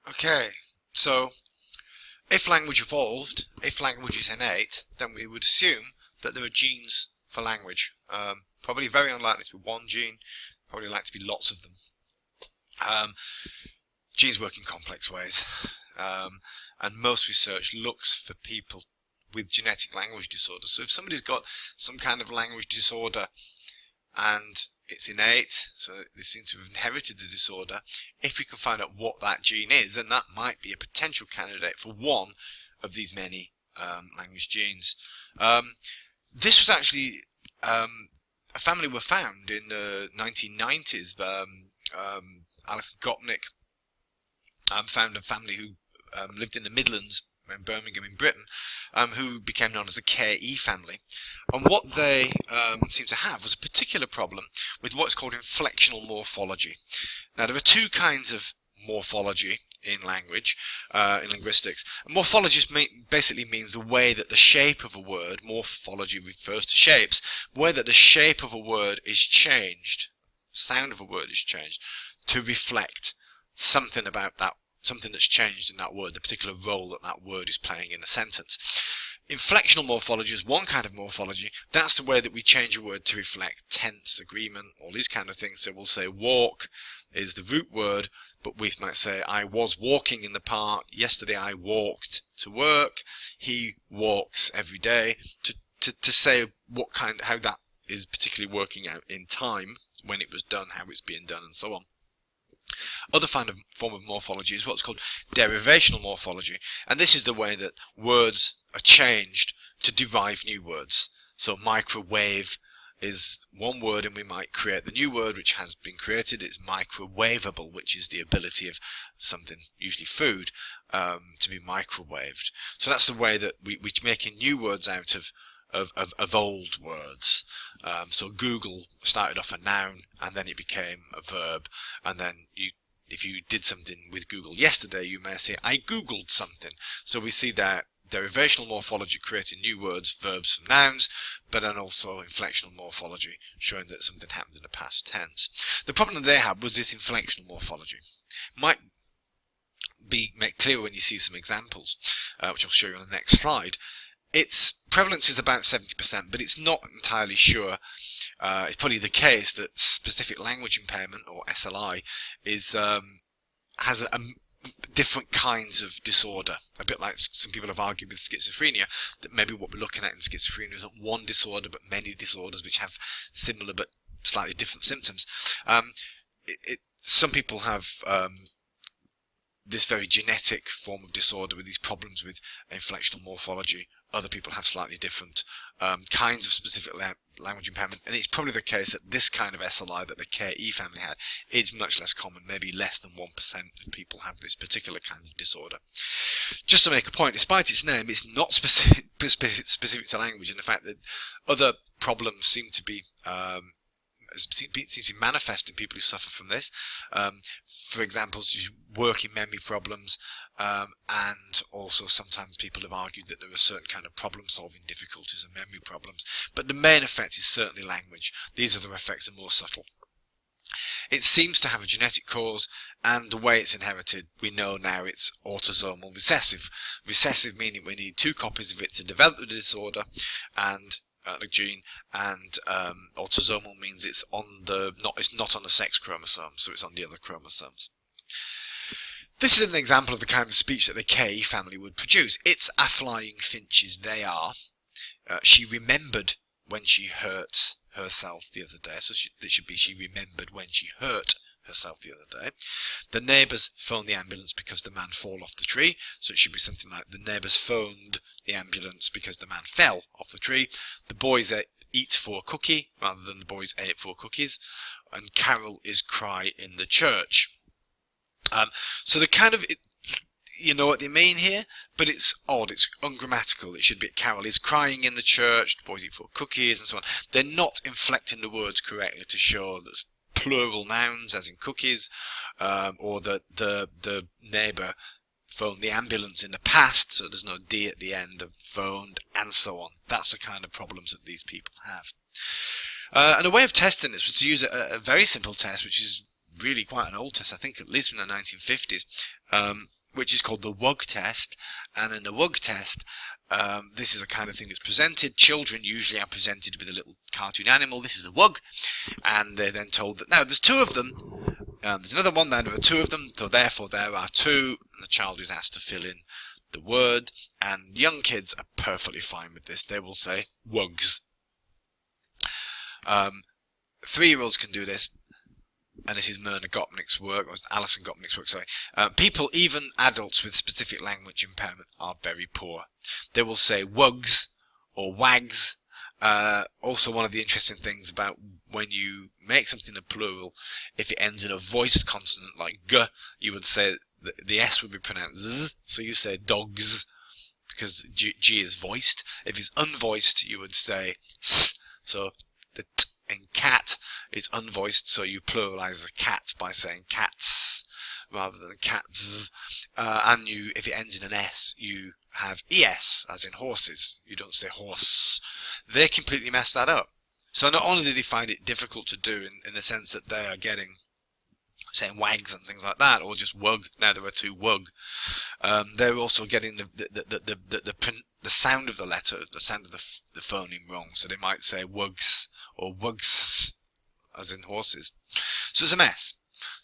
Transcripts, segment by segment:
Okay, so if language evolved, if language is innate, then we would assume that there are genes for language. Probably very unlikely to be one gene, probably likely to be lots of them. Genes work in complex ways, and most research looks for people with genetic language disorders. So if somebody's got some kind of language disorder and it's innate, so they seem to have inherited the disorder, if we can find out what that gene is, then that might be a potential candidate for one of these many language genes. This was actually a family were found in the 1990s. Alice Gopnik found a family who lived in the Midlands in Birmingham in Britain, who became known as the KE family. And what they seem to have was a particular problem with what's called inflectional morphology. Now, there are two kinds of morphology in language, in linguistics. Morphology basically means the way that the shape of a word, morphology refers to shapes, the way that the shape of a word is changed, sound of a word is changed, to reflect something about that, something that's changed in that word, the particular role that that word is playing in a sentence. Inflectional morphology is one kind of morphology. That's the way that we change a word to reflect tense, agreement, all these kind of things. So we'll say walk is the root word, but we might say I was walking in the park. Yesterday I walked to work. He walks every day. To say what kind, how that is particularly working out in time, when it was done, how it's being done, and so on. Other form of morphology is what's called derivational morphology, and this is the way that words are changed to derive new words. So microwave is one word, and we might create the new word which has been created. It's microwavable, which is the ability of something, usually food, to be microwaved. So that's the way that we're making new words out of old words. So Google started off a noun, and then it became a verb, and then if you did something with Google yesterday, you may say I Googled something. So we see that derivational morphology creating new words, verbs from nouns, but then also inflectional morphology showing that something happened in the past tense. The problem that they had was this inflectional morphology. Might be made clear when you see some examples, which I'll show you on the next slide. Its prevalence is about 70%, but it's not entirely sure. It's probably the case that specific language impairment, or SLI, has different kinds of disorder. A bit like some people have argued with schizophrenia, that maybe what we're looking at in schizophrenia isn't one disorder, but many disorders which have similar but slightly different symptoms. Some people have this very genetic form of disorder with these problems with inflectional morphology. Other people have slightly different kinds of specific language impairment, and it's probably the case that this kind of SLI that the KE family had is much less common. Maybe less than 1% of people have this particular kind of disorder. Just to make a point, despite its name, it's not specific to language, and the fact that other problems seem to be seems to be manifest in people who suffer from this. For example, working memory problems, and also sometimes people have argued that there are certain kind of problem-solving difficulties and memory problems. But the main effect is certainly language. These other effects are more subtle. It seems to have a genetic cause, and the way it's inherited, we know now it's autosomal recessive. Recessive meaning we need 2 copies of it to develop the disorder, and the gene, and autosomal means it's not on the sex chromosome, so it's on the other chromosomes. This is an example of the kind of speech that the KE family would produce. It's a flying finches they are. She remembered when she hurt herself the other day, so it should be she remembered when she hurt herself the other day. The neighbours phoned the ambulance because the man fall off the tree, so it should be something like the neighbours phoned the ambulance because the man fell off the tree. The boys eat for a cookie rather than the boys ate 4 cookies, and Carol is cry in the church. So the kind of, you know what they mean here, but it's odd, it's ungrammatical. It should be Carol is crying in the church, the boys eat 4 cookies, and so on. They're not inflecting the words correctly to show that plural nouns, as in cookies, or that the neighbour phoned the ambulance in the past, so there's no D at the end of phoned, and so on. That's the kind of problems that these people have. And a way of testing this was to use a very simple test, which is really quite an old test, I think at least from the 1950s, which is called the WUG test. And in the WUG test, this is the kind of thing that's presented. Children usually are presented with a little cartoon animal. This is a WUG, and they're then told that now there's two of them. There's another one, then there are two of them, so therefore there are two, and the child is asked to fill in the word, and young kids are perfectly fine with this. They will say WUGs. 3-year-olds can do this, and this is Myrna Gopnik's work, or Alison Gopnik's work, sorry. People, even adults with specific language impairment, are very poor. They will say wugs or wags. Also, one of the interesting things about when you make something a plural, if it ends in a voiced consonant like g, you would say the S would be pronounced z, so you say dogs, because G is voiced. If it's unvoiced, you would say s, so the t in cat is unvoiced, so you pluralize a cat by saying cats rather than cats. And if it ends in an S, you have ES, as in horses. You don't say horse. They completely mess that up. So not only do they find it difficult to do in the sense that they are saying wags and things like that, or just wug. Now there are two wug. They're also getting the sound of the letter, the sound of the phoneme wrong. So they might say wugs or wugs, as in horses. So it's a mess.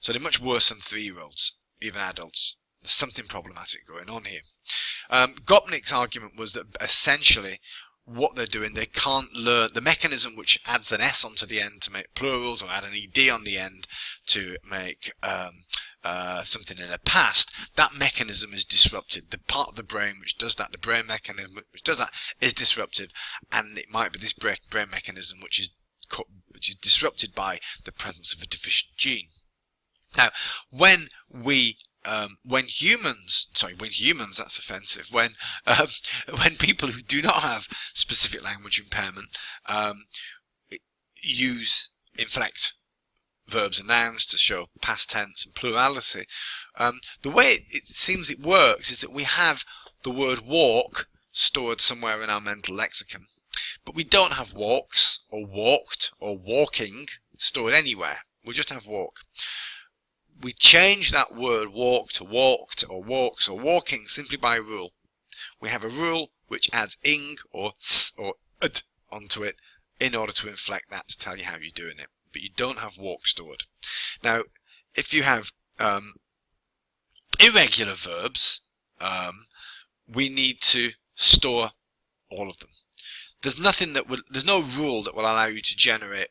So they're much worse than 3-year-olds, even adults. There's something problematic going on here. Gopnik's argument was that essentially what they're doing, they can't learn the mechanism which adds an S onto the end to make plurals, or add an ED on the end to make something in the past. That mechanism is disrupted. The part of the brain which does that, the brain mechanism which does that, is disrupted, and it might be this brain mechanism which is disrupted by the presence of a deficient gene. Now, when humans, that's offensive. When people who do not have specific language impairment inflect verbs and nouns to show past tense and plurality, the way it seems it works is that we have the word walk stored somewhere in our mental lexicon, but we don't have walks or walked or walking stored anywhere. We just have walk. We change that word walk to walked or walks or walking simply by rule. We have a rule which adds ing or s or ud onto it in order to inflect that to tell you how you're doing it. But you don't have walk stored. Now, if you have irregular verbs, we need to store all of them. There's no rule that will allow you to generate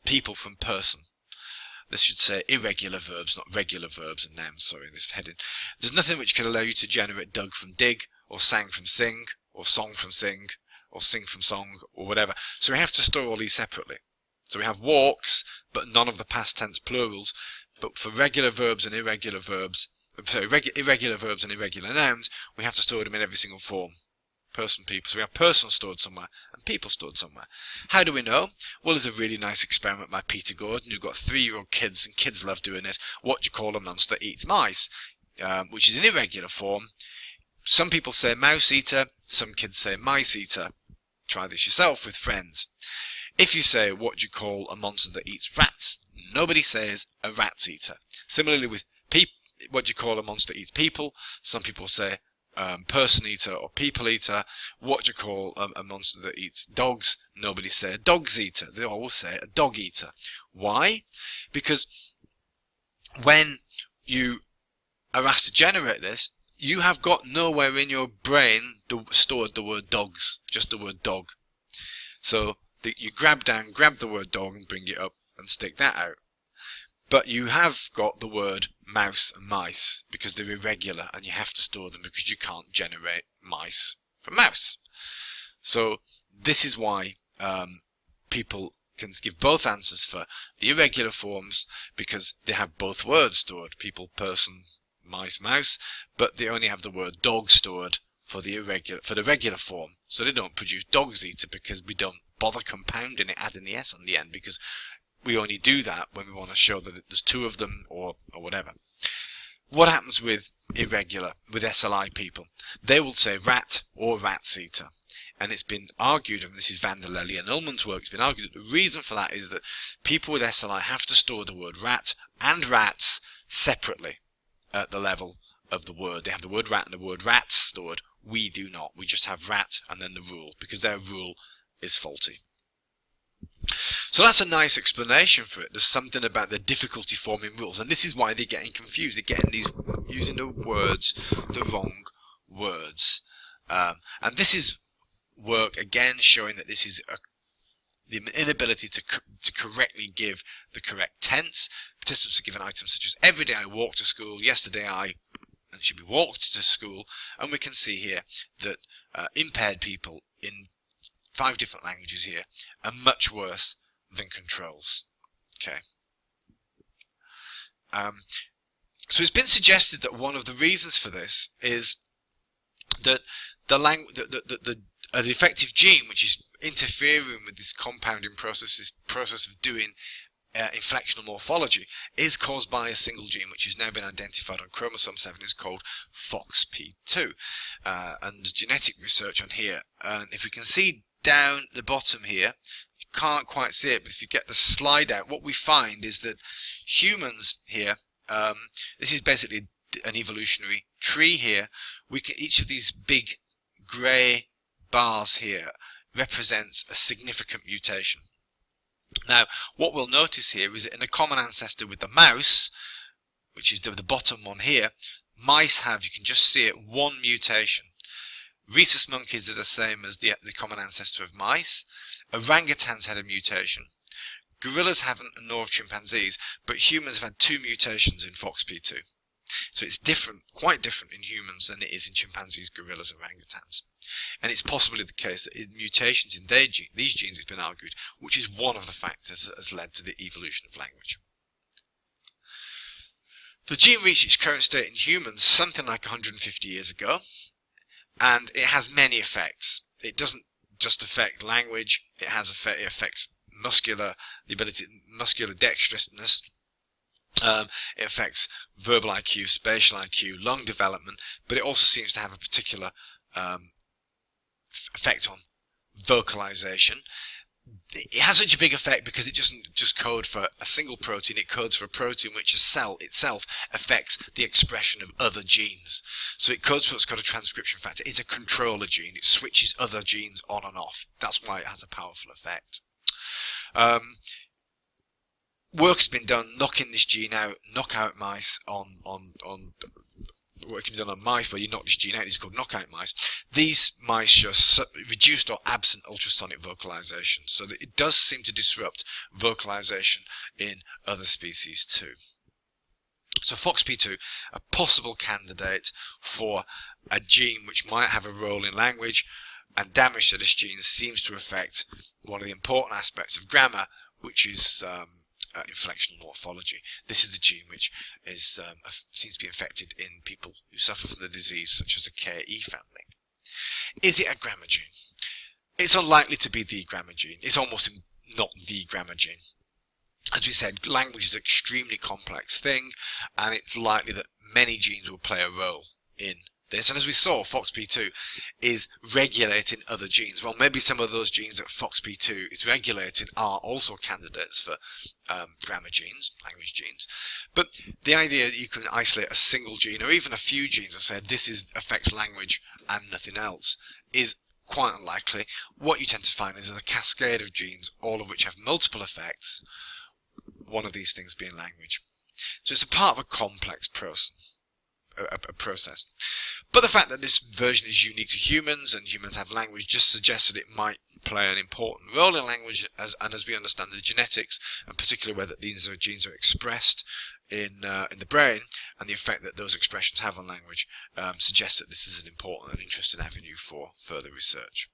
people from person. This should say irregular verbs, not regular verbs and nouns, sorry, this heading. There's nothing which can allow you to generate Doug from dig, or sang from sing, or song from sing, or sing from song, or whatever. So we have to store all these separately. So we have walks, but none of the past tense plurals. But for regular verbs and irregular verbs, irregular verbs and irregular nouns, we have to store them in every single form. Person, people. So we have person stored somewhere and people stored somewhere. How do we know? Well, there's a really nice experiment by Peter Gordon, who've got 3-year-old kids, and kids love doing this. What do you call a monster eats mice? Which is an irregular form. Some people say mouse eater, some kids say mice eater. Try this yourself with friends. If you say, what do you call a monster that eats rats? Nobody says a rat eater. Similarly with what do you call a monster that eats people? Some people say person eater or people eater. What do you call a monster that eats dogs? Nobody say a dogs eater. They always say a dog eater. Why? Because when you are asked to generate this, you have got nowhere in your brain stored the word dogs, just the word dog. So you grab the word dog and bring it up and stick that out. But you have got the word mouse and mice because they're irregular, and you have to store them because you can't generate mice from mouse. So this is why people can give both answers for the irregular forms, because they have both words stored, people, person, mice, mouse, but they only have the word dog stored for the regular form. So they don't produce dogs eater because we don't bother compounding it, adding the S on the end, because we only do that when we want to show that there's two of them or whatever. What happens with SLI people? They will say rat or rats eater. and it's been argued, and this is van der Lely and Ullmann's work, it's been argued that the reason for that is that people with SLI have to store the word rat and rats separately at the level of the word. They have the word rat and the word rats stored. We do not. We just have rat and then the rule, because their rule is faulty. So that's a nice explanation for it. There's something about the difficulty forming rules, and this is why they're getting confused. They're getting these, using the words, the wrong words. And this is work again showing that this is the inability to correctly give the correct tense. Participants are given items such as every day I walk to school, yesterday I, and it should be walked to school, and we can see here that impaired people in 5 different languages here are much worse than controls. Okay. So it's been suggested that one of the reasons for this is that the defective gene, which is interfering with this compounding process, this process of doing inflectional morphology, is caused by a single gene which has now been identified on chromosome 7, is called FOXP2. And genetic research on here, and if we can see down the bottom here, you can't quite see it, but if you get the slide out, what we find is that humans here, this is basically an evolutionary tree here. Each of these big grey bars here represents a significant mutation. Now, what we'll notice here is that in a common ancestor with the mouse, which is the bottom one here, mice have, you can just see it, 1 mutation. Rhesus monkeys are the same as the common ancestor of mice. Orangutans had a mutation. Gorillas haven't, nor have chimpanzees, but humans have had 2 mutations in FOXP2. So it's different, quite different in humans than it is in chimpanzees, gorillas, and orangutans. And it's possibly the case that mutations in these genes, it's been argued, which is one of the factors that has led to the evolution of language. The gene reached its current state in humans something like 150 years ago, and it has many effects. It doesn't just affect language, it affects muscular dexterousness, it affects verbal IQ, spatial IQ, lung development, but it also seems to have a particular effect on vocalization. It has such a big effect because it doesn't just code for a single protein, it codes for a protein which a cell itself affects the expression of other genes. So it codes for what's called a transcription factor. It's a controller gene. It switches other genes on and off. That's why it has a powerful effect. Work has been done knocking this gene out, knockout mice work can be done on mice where you knock this gene out. It's called knockout mice. These mice show reduced or absent ultrasonic vocalization, so that it does seem to disrupt vocalization in other species too. So FOXP2, a possible candidate for a gene which might have a role in language, and damage to this gene seems to affect one of the important aspects of grammar, which is inflectional morphology. This is a gene which is seems to be affected in people who suffer from the disease, such as a KE family. Is it a grammar gene? It's unlikely to be the grammar gene. It's almost not the grammar gene. As we said, language is an extremely complex thing, and it's likely that many genes will play a role in this. And as we saw, FOXP2 is regulating other genes. Well, maybe some of those genes that FOXP2 is regulating are also candidates for grammar genes, language genes. But the idea that you can isolate a single gene or even a few genes and say this affects language and nothing else is quite unlikely. What you tend to find is a cascade of genes, all of which have multiple effects, one of these things being language. So it's a part of a complex process. But the fact that this version is unique to humans and humans have language just suggests that it might play an important role in language, and as we understand the genetics, and particularly whether these genes are expressed in the brain and the effect that those expressions have on language, suggests that this is an important and interesting avenue for further research.